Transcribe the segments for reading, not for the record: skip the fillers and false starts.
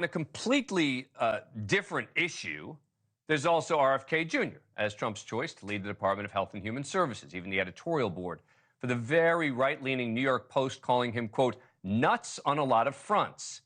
On a completely different issue, there's also RFK Jr. as Trump's choice to lead the Department of Health and Human Services, even the editorial board for the very right-leaning New York Post calling him, quote, nuts on a lot of fronts.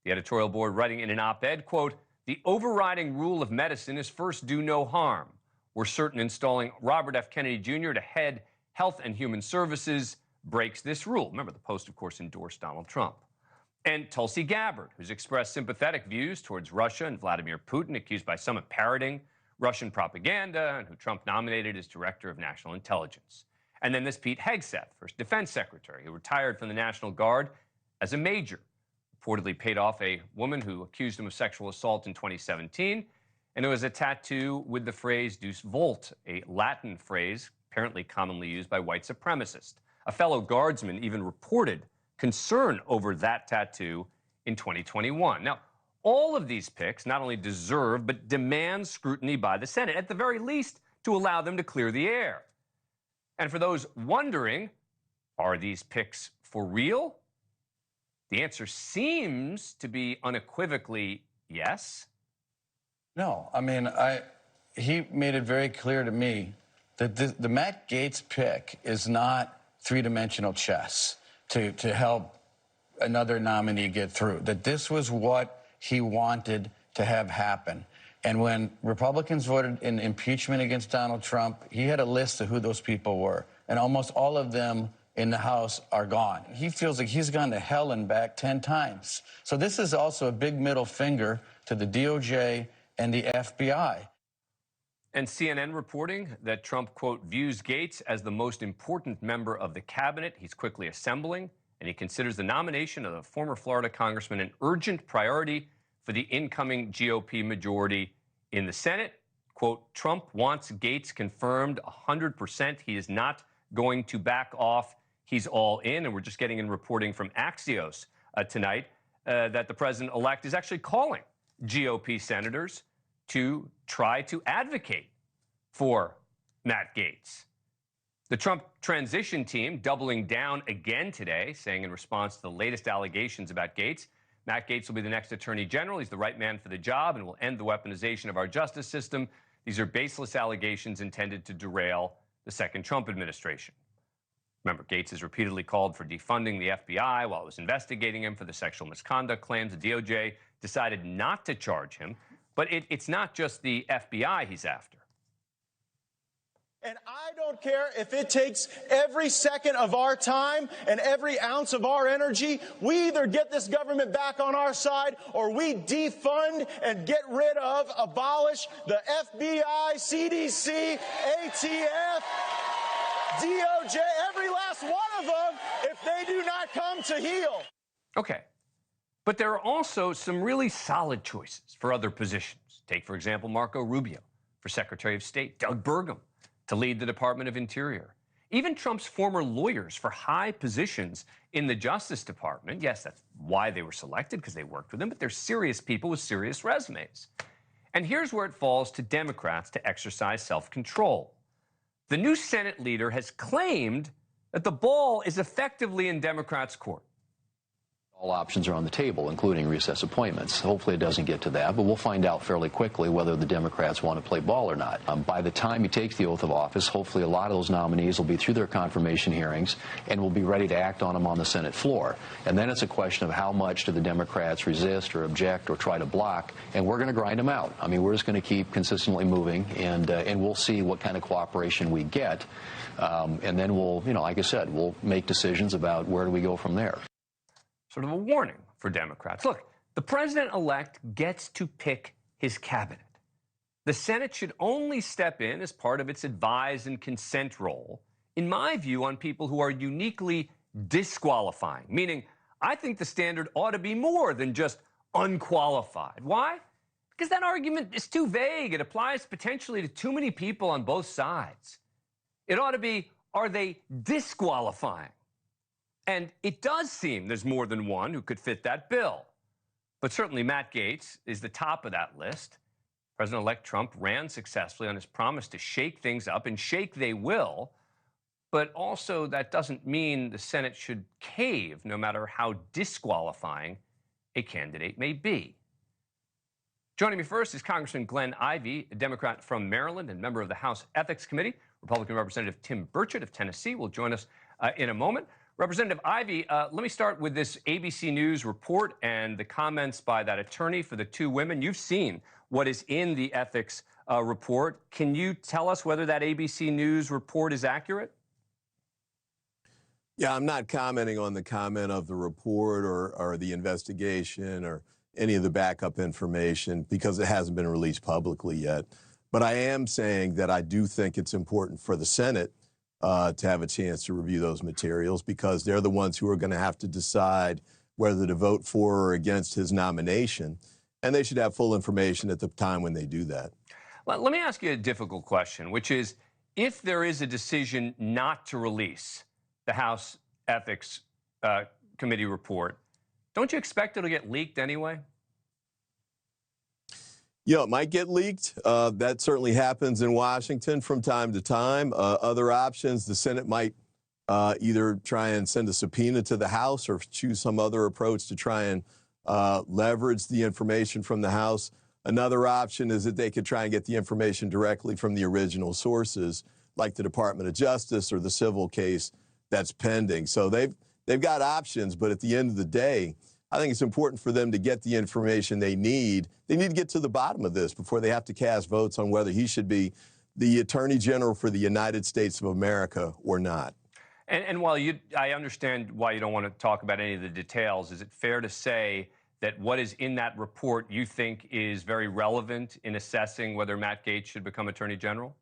The editorial board writing in an op-ed, quote, the overriding rule of medicine is first do no harm. We're certain installing Robert F. Kennedy Jr. to head Health and Human Services breaks this rule. Remember, the Post, of course, endorsed Donald Trump. And Tulsi Gabbard, who's expressed sympathetic views towards Russia and Vladimir Putin, accused by some of parroting Russian propaganda, and who Trump nominated as Director of National Intelligence. And then this Pete Hegseth, first Defense Secretary, who retired from the National Guard as a major, reportedly paid off a woman who accused him of sexual assault in 2017, and who has a tattoo with the phrase Deus Vult, a Latin phrase apparently commonly used by white supremacists. A fellow guardsman even reported concern over that tattoo in 2021. Now, all of these picks not only deserve but demand scrutiny by the Senate, at the very least to allow them to clear the air. And for those wondering, are these picks for real? The answer seems to be unequivocally yes. No, I mean, he made it very clear to me that the Matt Gaetz pick is not three-dimensional chess to help another nominee get through, that this was what he wanted to have happen. And when Republicans voted in impeachment against Donald Trump, he had a list of who those people were, and almost all of them in the House are gone. He feels like he's gone to hell and back 10 times. So this is also a big middle finger to the DOJ and the FBI. And CNN reporting that Trump, quote, views Gaetz as the most important member of the cabinet he's quickly assembling, and he considers the nomination of the former Florida congressman an urgent priority for the incoming GOP majority in the Senate. Quote, Trump wants Gaetz confirmed 100%. He is not going to back off. He's all in. And we're just getting in reporting from Axios tonight that the president-elect is actually calling GOP senators to try to advocate for Matt Gaetz. The Trump transition team doubling down again today, saying in response to the latest allegations about Gaetz, Matt Gaetz will be the next attorney general. He's the right man for the job and will end the weaponization of our justice system. These are baseless allegations intended to derail the second Trump administration. Remember, Gaetz has repeatedly called for defunding the FBI while it was investigating him for the sexual misconduct claims. The DOJ decided not to charge him. But it's not just the FBI he's after. And I don't care if it takes every second of our time and every ounce of our energy. We either get this government back on our side or we defund and get rid of, abolish the FBI, CDC, ATF, DOJ, every last one of them if they do not come to heel. Okay. But there are also some really solid choices for other positions. Take, for example, Marco Rubio for Secretary of State, Doug Burgum to lead the Department of Interior. Even Trump's former lawyers for high positions in the Justice Department. Yes, that's why they were selected, because they worked with him, but they're serious people with serious resumes. And here's where it falls to Democrats to exercise self-control. The new Senate leader has claimed that the ball is effectively in Democrats' court. All options are on the table, including recess appointments. Hopefully it doesn't get to that, but we'll find out fairly quickly whether the Democrats want to play ball or not. By the time he takes the oath of office, hopefully a lot of those nominees will be through their confirmation hearings and will be ready to act on them on the Senate floor. And then it's a question of how much do the Democrats resist or object or try to block, and we're going to grind them out. I mean, we're just going to keep consistently moving, and we'll see what kind of cooperation we get. And then we'll, like I said, we'll make decisions about where do we go from there. Sort of a warning for Democrats. Look, the president-elect gets to pick his cabinet. The Senate should only step in as part of its advise and consent role, in my view, on people who are uniquely disqualifying, meaning I think the standard ought to be more than just unqualified. Why? Because that argument is too vague. It applies potentially to too many people on both sides. It ought to be, are they disqualifying? And it does seem there's more than one who could fit that bill. But certainly Matt Gaetz is the top of that list. President-elect Trump ran successfully on his promise to shake things up, and shake they will. But also that doesn't mean the Senate should cave, no matter how disqualifying a candidate may be. Joining me first is Congressman Glenn Ivey, a Democrat from Maryland and member of the House Ethics Committee. Republican Representative Tim Burchett of Tennessee will join us in a moment. Representative Ivey, let me start with this ABC News report and the comments by that attorney for the two women. You've seen what is in the ethics report. Can you tell us whether that ABC News report is accurate? Yeah, I'm not commenting on the comment of the report or the investigation or any of the backup information because it hasn't been released publicly yet. But I am saying that I do think it's important for the Senate to have a chance to review those materials because they're the ones who are going to have to decide whether to vote for or against his nomination. And they should have full information at the time when they do that. Well, let me ask you a difficult question, which is, if there is a decision not to release the House Ethics Committee report, don't you expect it'll get leaked anyway? Yeah, it might get leaked. That certainly happens in Washington from time to time. Other options, the Senate might either try and send a subpoena to the House or choose some other approach to try and leverage the information from the House. Another option is that they could try and get the information directly from the original sources, like the Department of Justice or the civil case that's pending. So they've got options, but at the end of the day, I think it's important for them to get the information they need. They need to get to the bottom of this before they have to cast votes on whether he should be the Attorney General for the United States of America or not. And while I understand why you don't want to talk about any of the details, is it fair to say that what is in that report you think is very relevant in assessing whether Matt Gaetz should become Attorney General?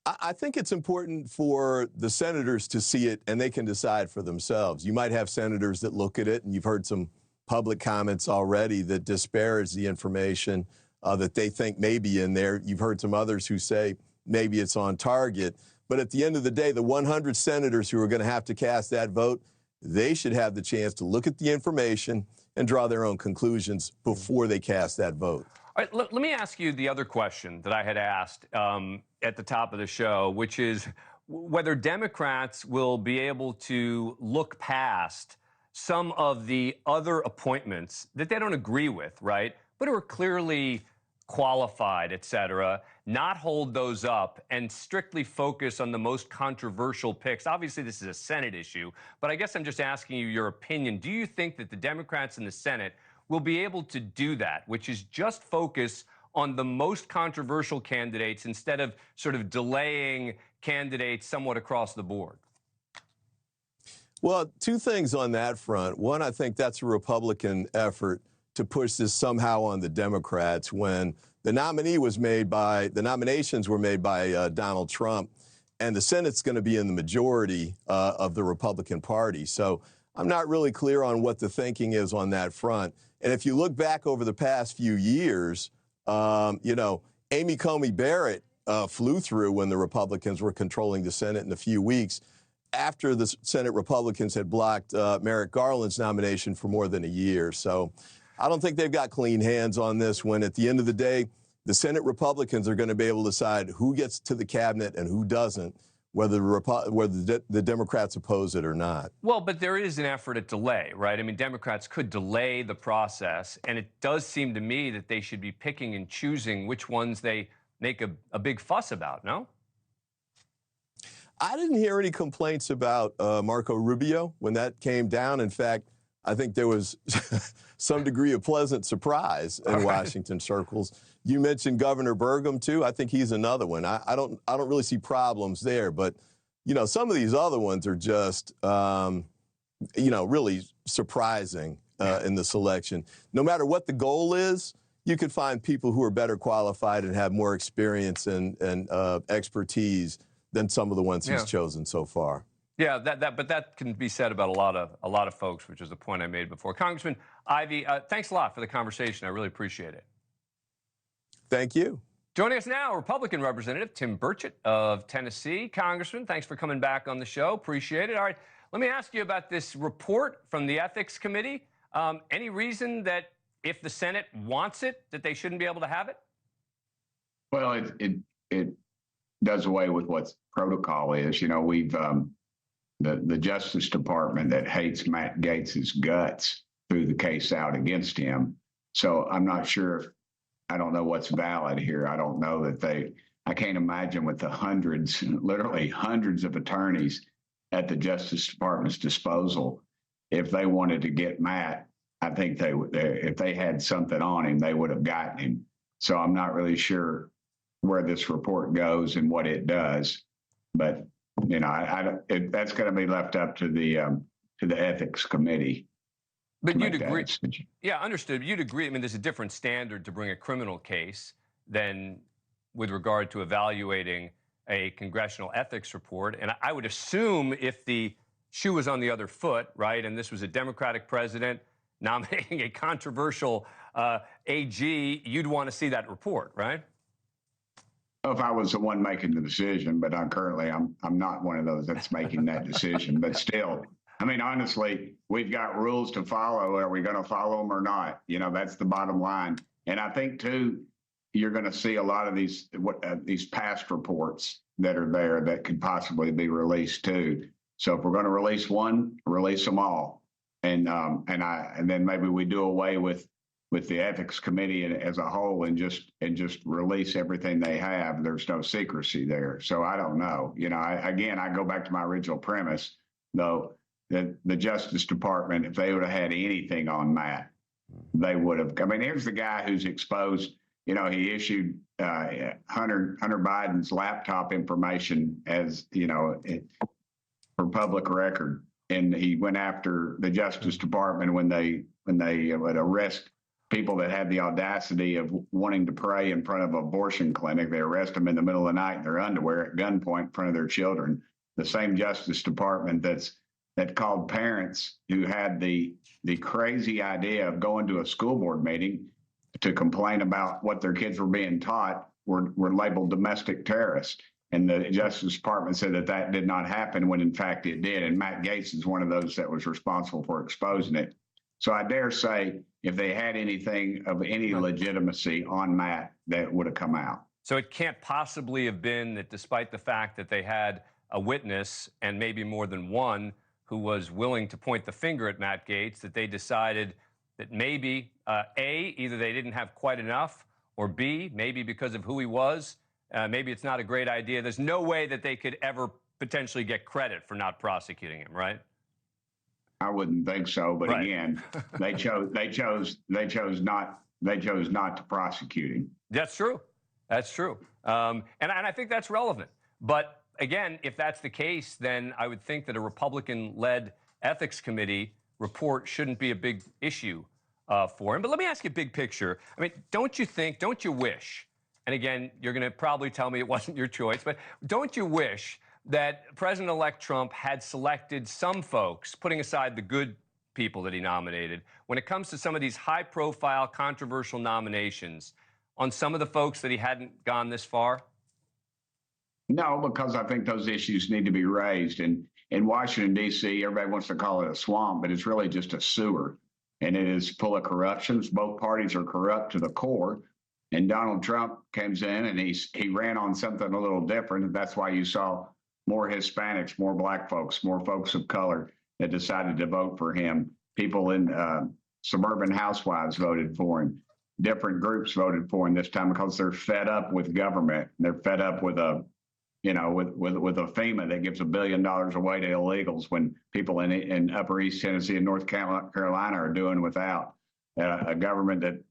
I think it's important for the senators to see it and they can decide for themselves. You might have senators that look at it, and you've heard some public comments already that disparage the information that they think may be in there. You've heard some others who say maybe it's on target. But at the end of the day, the 100 senators who are going to have to cast that vote, they should have the chance to look at the information and draw their own conclusions before they cast that vote. All right, let me ask you the other question that I had asked at the top of the show, which is whether Democrats will be able to look past some of the other appointments that they don't agree with, right, but who are clearly qualified, et cetera, not hold those up and strictly focus on the most controversial picks. Obviously, this is a Senate issue, but I guess I'm just asking you your opinion. Do you think that the Democrats in the Senate will be able to do that, which is just focus on the most controversial candidates instead of sort of delaying candidates somewhat across the board? Well, two things on that front. One, I think that's a Republican effort to push this somehow on the Democrats when the nominations were made by Donald Trump, and the Senate's going to be in the majority of the Republican Party. So I'm not really clear on what the thinking is on that front. And if you look back over the past few years, Amy Coney Barrett flew through when the Republicans were controlling the Senate in a few weeks after the Senate Republicans had blocked Merrick Garland's nomination for more than a year. So I don't think they've got clean hands on this when at the end of the day, the Senate Republicans are going to be able to decide who gets to the cabinet and who doesn't, whether the Democrats oppose it or not. Well, but there is an effort at delay, right? I mean, Democrats could delay the process, and it does seem to me that they should be picking and choosing which ones they make a big fuss about, no? I didn't hear any complaints about Marco Rubio when that came down. In fact, I think there was some degree of pleasant surprise in Washington circles. You mentioned Governor Burgum, too. I think he's another one. I don't really see problems there. But, some of these other ones are just, really surprising in the selection. No matter what the goal is, you could find people who are better qualified and have more experience and expertise than some of the ones he's chosen so far. Yeah, but that can be said about a lot of folks, which is the point I made before. Congressman Ivey, thanks a lot for the conversation. I really appreciate it. Thank you. Joining us now, Republican Representative Tim Burchett of Tennessee. Congressman, thanks for coming back on the show. Appreciate it. All right, let me ask you about this report from the Ethics Committee. Any reason that if the Senate wants it, that they shouldn't be able to have it? Well, it does away with what protocol is. We've the Justice Department that hates Matt Gaetz's guts threw the case out against him. So I'm not sure if, I don't know what's valid here. I don't know that I can't imagine with the hundreds, literally hundreds of attorneys at the Justice Department's disposal, if they wanted to get Matt, I think if they had something on him, they would have gotten him. So I'm not really sure where this report goes and what it does, but you know, that's going to be left up to the ethics committee. But you'd agree, yeah, understood. You'd agree. I mean, there's a different standard to bring a criminal case than with regard to evaluating a congressional ethics report. And I would assume if the shoe was on the other foot, right, and this was a Democratic president nominating a controversial AG, you'd want to see that report, right? If I was the one making the decision, but I'm not one of those that's making that decision. But still, I mean, honestly, we've got rules to follow. Are we going to follow them or not? You know, that's the bottom line. And I think, too, you're going to see a lot of these past reports that are there that could possibly be released, too. So if we're going to release one, release them all. And then maybe we do away with the ethics committee as a whole and just release everything they have. There's no secrecy there. So I don't know. You know, I go back to my original premise, though, that the Justice Department, if they would have had anything on Matt, they would have. I mean, here's the guy who's exposed. You know, he issued Hunter Biden's laptop information as, you know, for public record, and he went after the Justice Department when they would arrest people that had the audacity of wanting to pray in front of an abortion clinic. They arrest them in the middle of the night in their underwear at gunpoint in front of their children. The same Justice Department that called parents who had the crazy idea of going to a school board meeting to complain about what their kids were being taught were labeled domestic terrorists. And the Justice Department said that did not happen when in fact it did. And Matt Gaetz is one of those that was responsible for exposing it. So I dare say if they had anything of any legitimacy on Matt, that would have come out. So it can't possibly have been that despite the fact that they had a witness and maybe more than one who was willing to point the finger at Matt Gaetz, that they decided that maybe A, either they didn't have quite enough, or B, maybe because of who he was, maybe it's not a great idea. There's no way that they could ever potentially get credit for not prosecuting him, right? I wouldn't think so, but right. Again, they chose not to prosecute him. That's true. That's true. And I think that's relevant. But again, if that's the case, then I would think that a Republican-led ethics committee report shouldn't be a big issue for him. But let me ask you big picture. I mean, don't you wish, and again, you're going to probably tell me it wasn't your choice, but don't you wish that President-elect Trump had selected some folks, putting aside the good people that he nominated, when it comes to some of these high-profile, controversial nominations, on some of the folks that he hadn't gone this far? No, because I think those issues need to be raised. And in Washington, D.C., everybody wants to call it a swamp, but it's really just a sewer. And it is full of corruptions. Both parties are corrupt to the core. And Donald Trump comes in and he ran on something a little different. And that's why you saw more Hispanics, more Black folks, more folks of color that decided to vote for him. People in suburban housewives voted for him. Different groups voted for him this time because they're fed up with government. They're fed up with a FEMA that gives $1 billion away to illegals when people in Upper East Tennessee and North Carolina are doing without a government that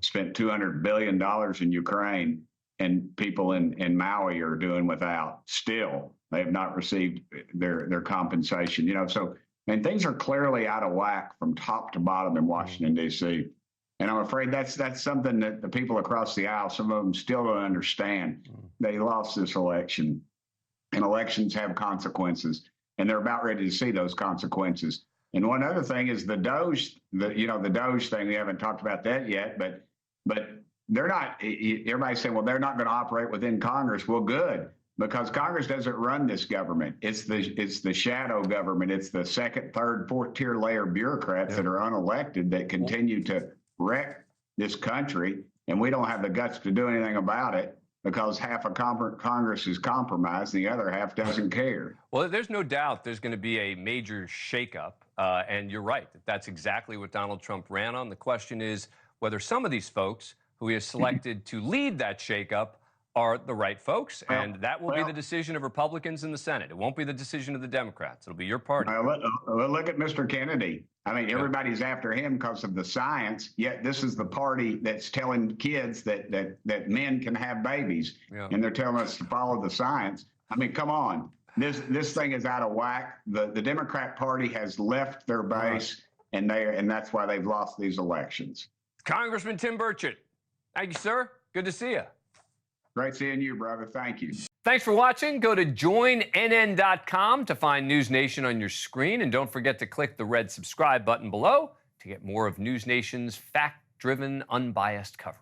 spent $200 billion in Ukraine, and people in Maui are doing without. Still, they have not received their compensation. You know, so and things are clearly out of whack from top to bottom in Washington, D.C. And I'm afraid that's something that the people across the aisle, some of them still don't understand. They lost this election, and elections have consequences, and they're about ready to see those consequences. And one other thing is the Doge, the Doge thing. We haven't talked about that yet, but they're not. Everybody's saying, well, they're not going to operate within Congress. Well, good, because Congress doesn't run this government. It's the shadow government. It's the second, third, fourth tier layer bureaucrats that are unelected that continue to wreck this country, and we don't have the guts to do anything about it because half of Congress is compromised, and the other half doesn't care. Well, there's no doubt there's going to be a major shakeup, and you're right. That's exactly what Donald Trump ran on. The question is whether some of these folks who he has selected to lead that shakeup are the right folks, and that will be the decision of Republicans in the Senate. It won't be the decision of the Democrats. It'll be your party. Look at Mr. Kennedy. I mean, everybody's after him because of the science, yet this is the party that's telling kids that men can have babies, and they're telling us to follow the science. I mean, come on. This thing is out of whack. The Democrat Party has left their base, and that's why they've lost these elections. Congressman Tim Burchett, thank you, sir. Good to see you. Great seeing you, brother. Thank you. Thanks for watching. Go to joinnn.com to find NewsNation on your screen. And don't forget to click the red subscribe button below to get more of NewsNation's fact-driven, unbiased coverage.